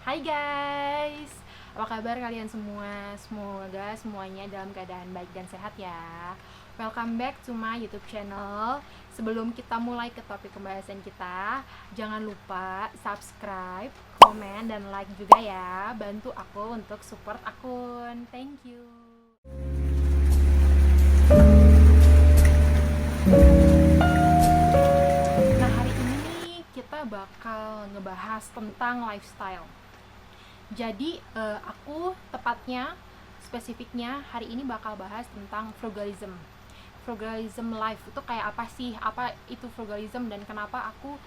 Hai guys, apa kabar kalian semua? Semoga semuanya dalam keadaan baik dan sehat ya. Welcome back to my YouTube channel. Sebelum kita mulai ke topik pembahasan kita, jangan lupa subscribe, komen, dan like juga ya. Bantu aku untuk support akun. Thank you. Nah, hari ini nih kita bakal ngebahas tentang lifestyle. Jadi aku tepatnya spesifiknya hari ini bakal bahas tentang frugalism. Frugalism life itu kayak apa sih? Apa itu frugalism dan kenapa aku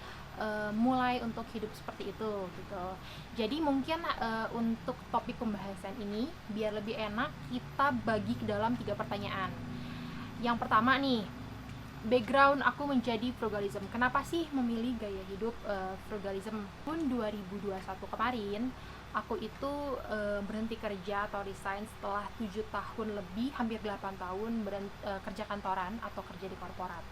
mulai untuk hidup seperti itu gitu. Jadi mungkin untuk topik pembahasan ini biar lebih enak kita bagi ke dalam 3 pertanyaan. Yang pertama nih, background aku menjadi frugalism. Kenapa sih memilih gaya hidup frugalism? Tahun 2021 kemarin, aku itu berhenti kerja atau resign setelah 7 tahun lebih, hampir 8 tahun kerja kantoran atau kerja di korporat.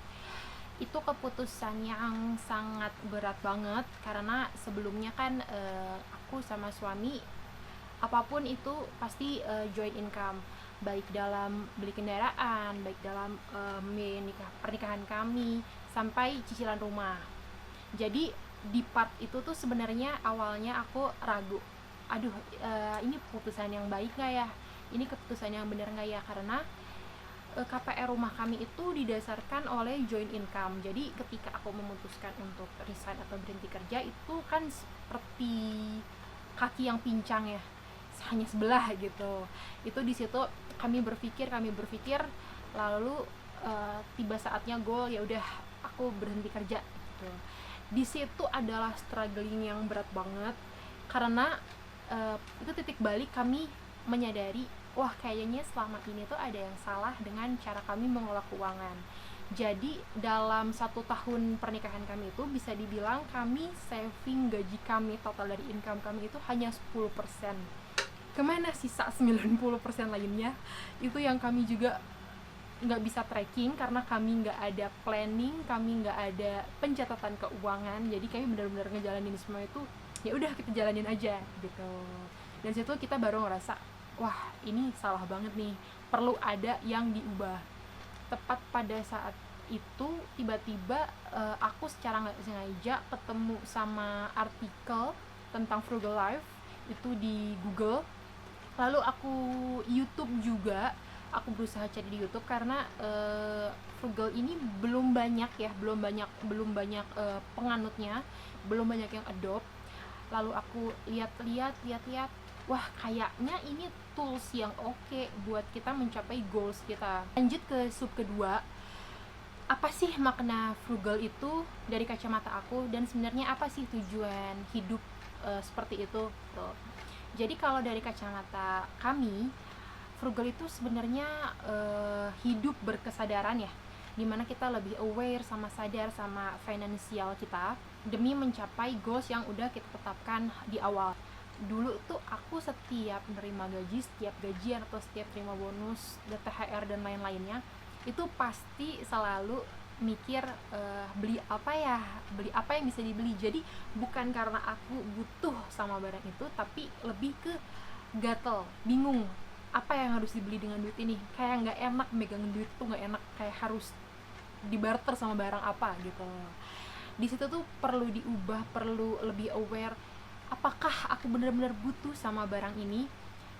Itu keputusan yang sangat berat banget karena sebelumnya kan aku sama suami apapun itu pasti joint income, baik dalam beli kendaraan, baik dalam pernikahan kami, sampai cicilan rumah. Jadi di part itu tuh sebenarnya awalnya aku ragu, aduh ini keputusan yang baik nggak ya, ini keputusan yang benar nggak ya, karena KPR rumah kami itu didasarkan oleh joint income. Jadi ketika aku memutuskan untuk resign atau berhenti kerja itu kan seperti kaki yang pincang ya, hanya sebelah gitu. Itu di situ kami berpikir lalu tiba saatnya goal, ya udah aku berhenti kerja gitu. Di situ adalah struggling yang berat banget karena itu titik balik kami menyadari, wah kayaknya selama ini tuh ada yang salah dengan cara kami mengelola keuangan. Jadi dalam 1 tahun pernikahan kami itu bisa dibilang kami saving gaji kami total dari income kami itu hanya 10%. Kemana sisa 90% lainnya? Itu yang kami juga nggak bisa tracking karena kami nggak ada planning, kami nggak ada pencatatan keuangan. Jadi kami benar-benar ngejalanin semua itu, ya udah kita jalanin aja gitu. Dan situ kita baru ngerasa, wah ini salah banget nih, perlu ada yang diubah. Tepat pada saat itu tiba-tiba aku secara nggak sengaja ketemu sama artikel tentang frugal life itu di Google. Lalu aku YouTube juga, aku berusaha cari di YouTube karena frugal ini belum banyak penganutnya, belum banyak yang adopt. Lalu aku lihat, wah kayaknya ini tools yang oke buat kita mencapai goals kita. Lanjut ke sub kedua, apa sih makna frugal itu dari kacamata aku, dan sebenarnya apa sih tujuan hidup seperti itu tuh. Jadi kalau dari kacamata kami, frugal itu sebenarnya hidup berkesadaran ya, dimana kita lebih aware sama sadar sama finansial kita demi mencapai goals yang udah kita tetapkan di awal. Dulu tuh aku setiap menerima gaji, setiap gajian atau setiap terima bonus, THR dan lain-lainnya, itu pasti selalu mikir beli apa yang bisa dibeli. Jadi bukan karena aku butuh sama barang itu, tapi lebih ke gatel, bingung apa yang harus dibeli dengan duit ini. Kayak nggak enak megang duit tuh, nggak enak, kayak harus dibarter sama barang apa gitu. Di situ tuh perlu diubah, perlu lebih aware, apakah aku benar-benar butuh sama barang ini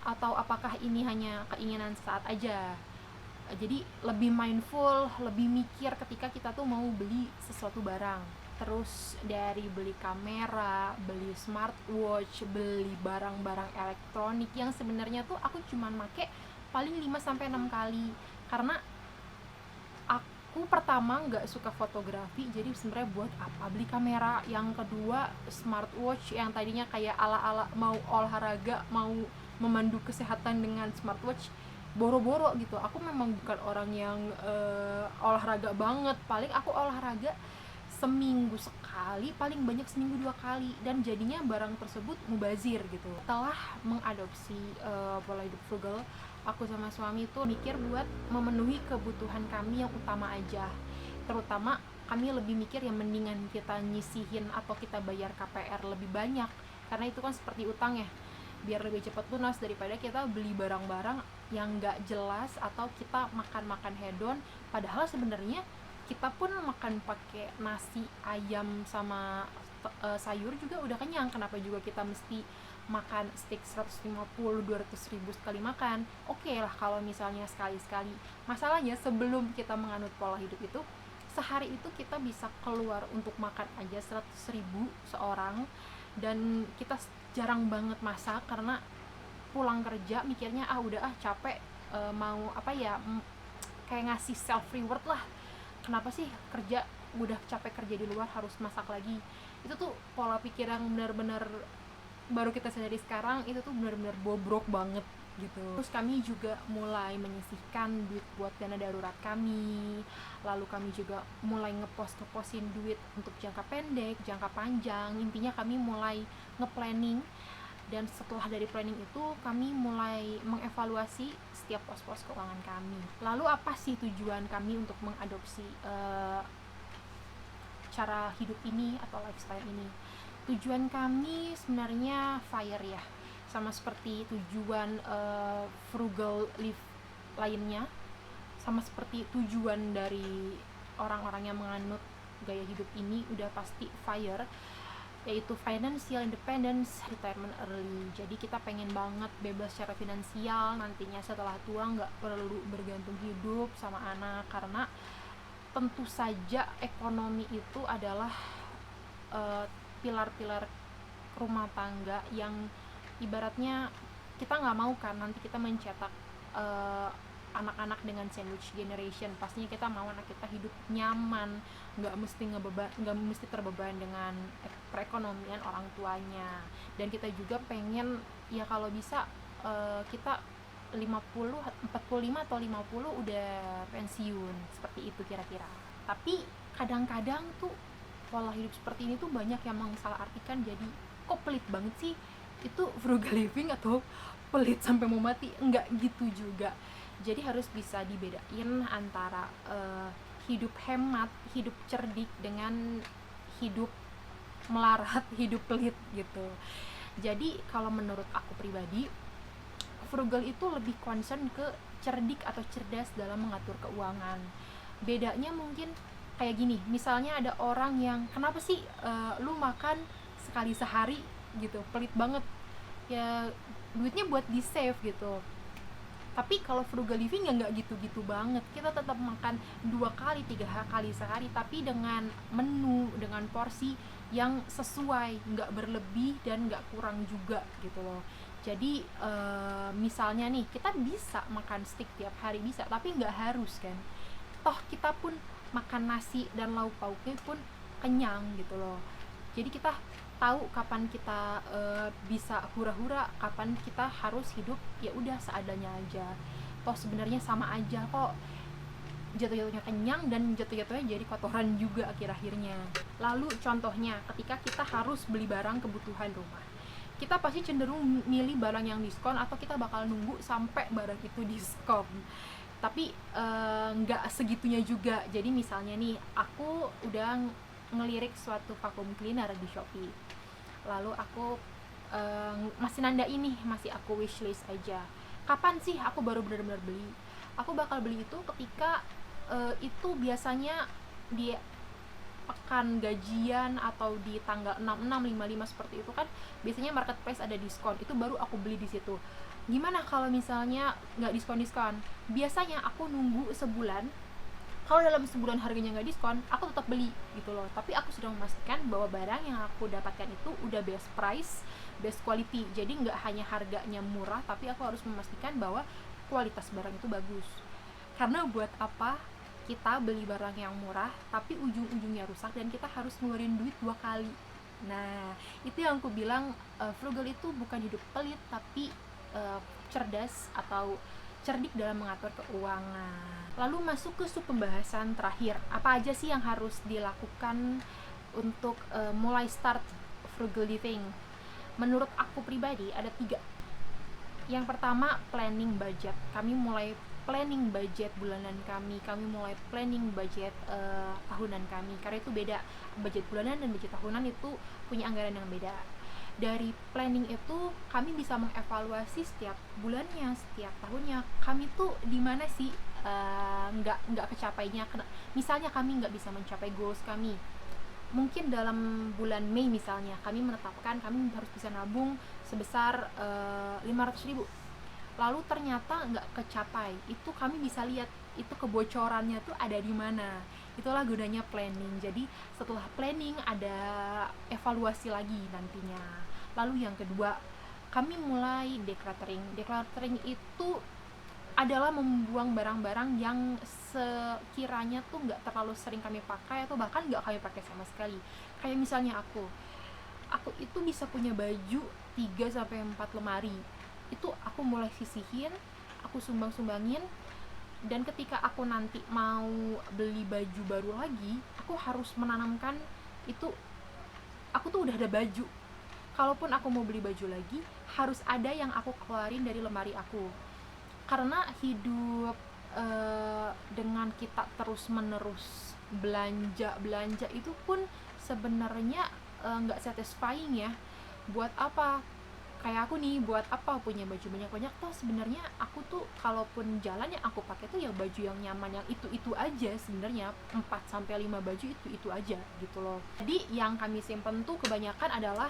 atau apakah ini hanya keinginan saat aja. Jadi lebih mindful, lebih mikir ketika kita tuh mau beli sesuatu barang. Terus dari beli kamera, beli smartwatch, beli barang-barang elektronik yang sebenarnya tuh aku cuman make paling 5 sampai 6 kali. Karena aku pertama nggak suka fotografi, jadi sebenarnya buat apa beli kamera. Yang kedua, smartwatch yang tadinya kayak ala-ala mau olahraga, mau memandu kesehatan dengan smartwatch, boro-boro gitu. Aku memang bukan orang yang olahraga banget, paling aku olahraga seminggu sekali, paling banyak seminggu 2 kali, dan jadinya barang tersebut mubazir gitu. Setelah mengadopsi pola hidup frugal, aku sama suami tuh mikir buat memenuhi kebutuhan kami yang utama aja. Terutama kami lebih mikir yang mendingan kita nyisihin atau kita bayar KPR lebih banyak karena itu kan seperti utang ya, biar lebih cepat lunas daripada kita beli barang-barang yang nggak jelas atau kita makan-makan hedon, padahal sebenarnya kita pun makan pakai nasi ayam sama sayur juga udah kenyang. Kenapa juga kita mesti makan steak 150-200 ribu sekali makan? Oke lah kalau misalnya sekali-sekali. Masalahnya sebelum kita menganut pola hidup itu, sehari itu kita bisa keluar untuk makan aja 100 ribu seorang, dan kita jarang banget masak karena pulang kerja mikirnya udah capek, mau apa ya, kayak ngasih self reward lah, kenapa sih kerja udah capek kerja di luar harus masak lagi. Itu tuh pola pikir yang benar-benar baru kita sadari sekarang, itu tuh benar-benar bobrok banget gitu. Terus kami juga mulai menyisihkan duit buat dana darurat kami, lalu kami juga mulai ngeposin duit untuk jangka pendek, jangka panjang. Intinya kami mulai nge-planning, dan setelah dari planning itu kami mulai mengevaluasi setiap pos-pos keuangan kami. Lalu apa sih tujuan kami untuk mengadopsi cara hidup ini atau lifestyle ini? Tujuan kami sebenarnya FIRE ya, sama seperti tujuan frugal life lainnya, sama seperti tujuan dari orang-orang yang menganut gaya hidup ini udah pasti FIRE, yaitu financial independence, retirement early. Jadi kita pengen banget bebas secara finansial, nantinya setelah tua nggak perlu bergantung hidup sama anak, karena tentu saja ekonomi itu adalah pilar-pilar rumah tangga yang ibaratnya kita nggak mau kan nanti kita mencetak anak-anak dengan sandwich generation. Pastinya kita mau anak kita hidup nyaman, nggak mesti terbeban dengan perekonomian orang tuanya. Dan kita juga pengen ya kalau bisa kita 45 atau 50 udah pensiun, seperti itu kira-kira. Tapi kadang-kadang tuh pola hidup seperti ini tuh banyak yang mensalahartikan, jadi kok pelit banget sih, itu frugal living atau pelit sampai mau mati? Enggak gitu juga. Jadi harus bisa dibedain antara hidup hemat, hidup cerdik dengan hidup melarat, hidup pelit gitu. Jadi kalau menurut aku pribadi, frugal itu lebih concern ke cerdik atau cerdas dalam mengatur keuangan. Bedanya mungkin kayak gini, misalnya ada orang yang kenapa sih lu makan sekali sehari gitu, pelit banget ya, duitnya buat di save gitu. Tapi kalau frugal living ya nggak gitu-gitu banget, kita tetap makan 2 kali 3 kali sehari, tapi dengan menu, dengan porsi yang sesuai, nggak berlebih dan nggak kurang juga gitu loh. Jadi misalnya nih kita bisa makan steak tiap hari, bisa, tapi nggak harus kan, toh kita pun makan nasi dan lauk pauknya pun kenyang gitu loh. Jadi kita tahu kapan kita bisa hura-hura, kapan kita harus hidup ya udah seadanya aja. Toh sebenarnya sama aja kok, jatuh-jatuhnya kenyang dan jatuh-jatuhnya jadi kotoran juga akhir-akhirnya. Lalu contohnya ketika kita harus beli barang kebutuhan rumah, kita pasti cenderung milih barang yang diskon atau kita bakal nunggu sampai barang itu diskon. Tapi nggak segitunya juga. Jadi misalnya nih, aku udah ngelirik suatu vacuum cleaner di Shopee, lalu aku masih nanda ini, masih aku wishlist aja. Kapan sih aku baru benar-benar beli? Aku bakal beli itu ketika itu biasanya di pekan gajian atau di tanggal 66, 55 seperti itu kan biasanya marketplace ada diskon, itu baru aku beli di situ. Gimana kalau misalnya nggak diskon? Biasanya aku nunggu sebulan. Kalau dalam sebulan harganya nggak diskon, aku tetap beli gitu loh. Tapi aku sudah memastikan bahwa barang yang aku dapatkan itu udah best price, best quality. Jadi nggak hanya harganya murah, tapi aku harus memastikan bahwa kualitas barang itu bagus. Karena buat apa kita beli barang yang murah tapi ujung-ujungnya rusak dan kita harus ngeluarin duit 2 kali. Nah, itu yang aku bilang frugal itu bukan hidup pelit, tapi cerdas atau cerdik dalam mengatur keuangan. Lalu masuk ke sub pembahasan terakhir, apa aja sih yang harus dilakukan untuk mulai start frugal living? Menurut aku pribadi ada 3. Yang pertama, planning budget. Kami mulai planning budget bulanan kami mulai planning budget tahunan kami, karena itu beda. Budget bulanan dan budget tahunan itu punya anggaran yang beda. Dari planning itu kami bisa mengevaluasi setiap bulannya, setiap tahunnya kami tuh di mana sih nggak kecapainya. Misalnya kami nggak bisa mencapai goals kami, mungkin dalam bulan Mei misalnya kami menetapkan kami harus bisa nabung sebesar 500.000, lalu ternyata nggak kecapai. Itu kami bisa lihat itu kebocorannya tuh ada di mana. Itulah gunanya planning. Jadi setelah planning ada evaluasi lagi nantinya. Lalu yang kedua, kami mulai decluttering. Decluttering itu adalah membuang barang-barang yang sekiranya tuh nggak terlalu sering kami pakai atau bahkan nggak kami pakai sama sekali. Kayak misalnya aku itu bisa punya baju 3 sampai 4 lemari. Itu aku mulai sisihin, aku sumbang-sumbangin, dan ketika aku nanti mau beli baju baru lagi, aku harus menanamkan itu, aku tuh udah ada baju. Kalaupun aku mau beli baju lagi, harus ada yang aku keluarin dari lemari aku. Karena hidup dengan kita terus menerus belanja itu pun sebenarnya nggak satisfying ya. Buat apa? Kayak aku nih, buat apa punya baju banyak-banyak? Toh sebenarnya aku tuh kalaupun jalan yang aku pakai tuh ya baju yang nyaman, yang itu aja sebenarnya. 4 sampai 5 baju itu aja gitu loh. Jadi yang kami simpen tuh kebanyakan adalah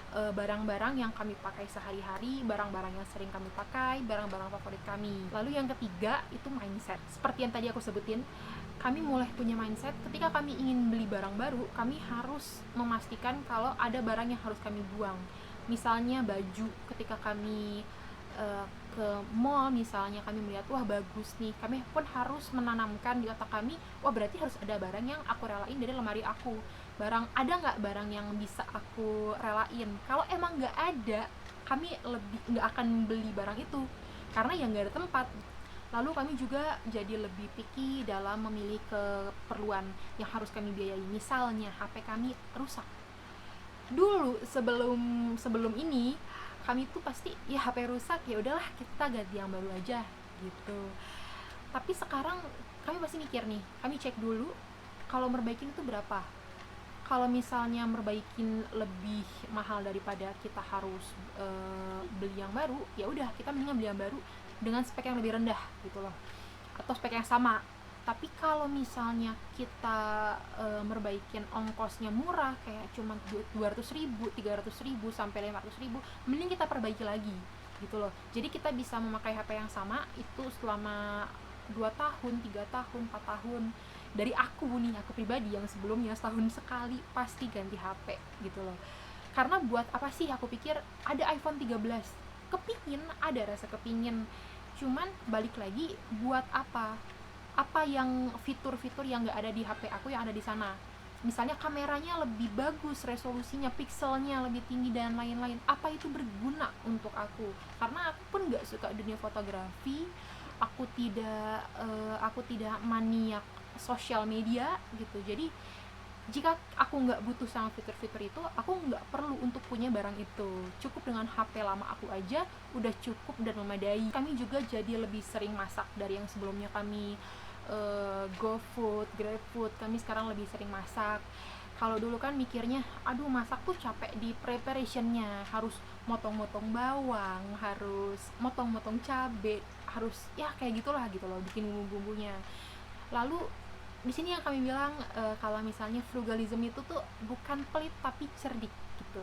barang-barang yang kami pakai sehari-hari, barang-barang yang sering kami pakai, barang-barang favorit kami. Lalu yang ketiga itu mindset. Seperti yang tadi aku sebutin, kami mulai punya mindset ketika kami ingin beli barang baru, kami harus memastikan kalau ada barang yang harus kami buang. Misalnya baju, ketika kami ke mall misalnya, kami melihat wah bagus nih, kami pun harus menanamkan di otak kami, wah berarti harus ada barang yang aku relain dari lemari aku. Ada nggak barang yang bisa aku relain? Kalau emang nggak ada, kami lebih nggak akan beli barang itu karena ya nggak ada tempat. Lalu kami juga jadi lebih picky dalam memilih keperluan yang harus kami biayai. Misalnya HP kami rusak. Dulu sebelum ini kami tuh pasti ya HP rusak ya udahlah kita ganti yang baru aja gitu. Tapi sekarang kami pasti mikir nih, kami cek dulu kalau merbaikin itu berapa. Kalau misalnya merbaikin lebih mahal daripada kita harus beli yang baru, ya udah kita mendingan beli yang baru dengan spek yang lebih rendah gitu loh, atau spek yang sama. Tapi kalau misalnya kita merbaikin ongkosnya murah, kayak cuma 200.000, 300.000 sampai 500.000, mending kita perbaiki lagi gitu loh. Jadi kita bisa memakai HP yang sama itu selama 2 tahun, 3 tahun, 4 tahun. Dari aku pribadi yang sebelumnya setahun sekali pasti ganti HP gitu loh. Karena buat apa sih, aku pikir ada iPhone 13, ada rasa kepingin, cuman balik lagi buat apa yang fitur-fitur yang nggak ada di HP aku yang ada di sana. Misalnya kameranya lebih bagus, resolusinya, pikselnya lebih tinggi dan lain-lain, apa itu berguna untuk aku? Karena aku pun nggak suka dunia fotografi, aku tidak maniak sosial media gitu. Jadi jika aku nggak butuh sama fitur-fitur itu, aku nggak perlu untuk punya barang itu. Cukup dengan HP lama aku aja udah cukup dan memadai. Kami juga jadi lebih sering masak dari yang sebelumnya kami GoFood, GrabFood. Kami sekarang lebih sering masak. Kalau dulu kan mikirnya, aduh masak tuh capek di preparationnya, harus motong-motong bawang, harus motong-motong cabai, harus ya kayak gitulah gitu loh, bikin bumbu-bumbunya. Lalu di sini yang kami bilang kalau misalnya frugalism itu tuh bukan pelit tapi cerdik gitu.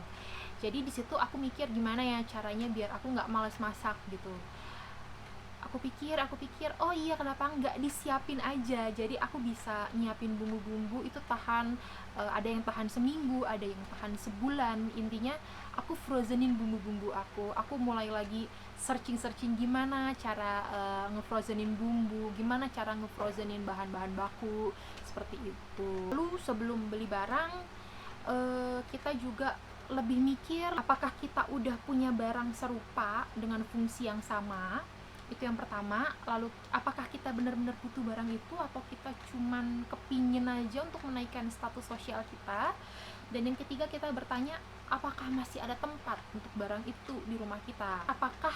Jadi di situ aku mikir gimana ya caranya biar aku nggak malas masak gitu. Aku pikir, oh iya kenapa nggak disiapin aja, jadi aku bisa nyiapin bumbu-bumbu itu tahan, ada yang tahan seminggu, ada yang tahan sebulan. Intinya aku frozenin bumbu-bumbu aku mulai lagi searching gimana cara ngefrozenin bumbu, gimana cara ngefrozenin bahan-bahan baku seperti itu. Lalu sebelum beli barang, kita juga lebih mikir apakah kita udah punya barang serupa dengan fungsi yang sama. Itu yang pertama. Lalu apakah kita benar-benar butuh barang itu atau kita cuman kepingin aja untuk menaikkan status sosial kita. Dan yang ketiga, kita bertanya apakah masih ada tempat untuk barang itu di rumah kita, apakah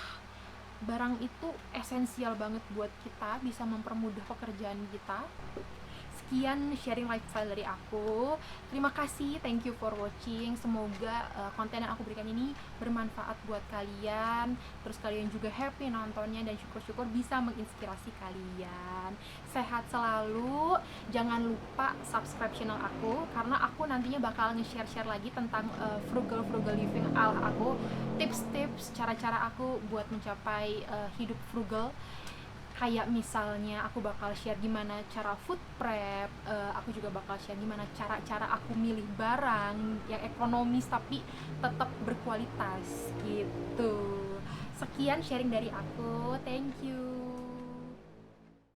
barang itu esensial banget buat kita, bisa mempermudah pekerjaan kita. sekian sharing lifestyle dari aku. Terima kasih, thank you for watching. Semoga konten yang aku berikan ini bermanfaat buat kalian. Terus kalian juga happy nontonnya, dan syukur-syukur bisa menginspirasi kalian. Sehat selalu. Jangan lupa subscribe channel aku, karena aku nantinya bakal nge-share lagi tentang frugal living ala aku, tips-tips, cara-cara aku buat mencapai hidup frugal. Kayak misalnya aku bakal share gimana cara food prep, aku juga bakal share gimana cara-cara aku milih barang yang ekonomis tapi tetap berkualitas gitu. Sekian sharing dari aku, thank you.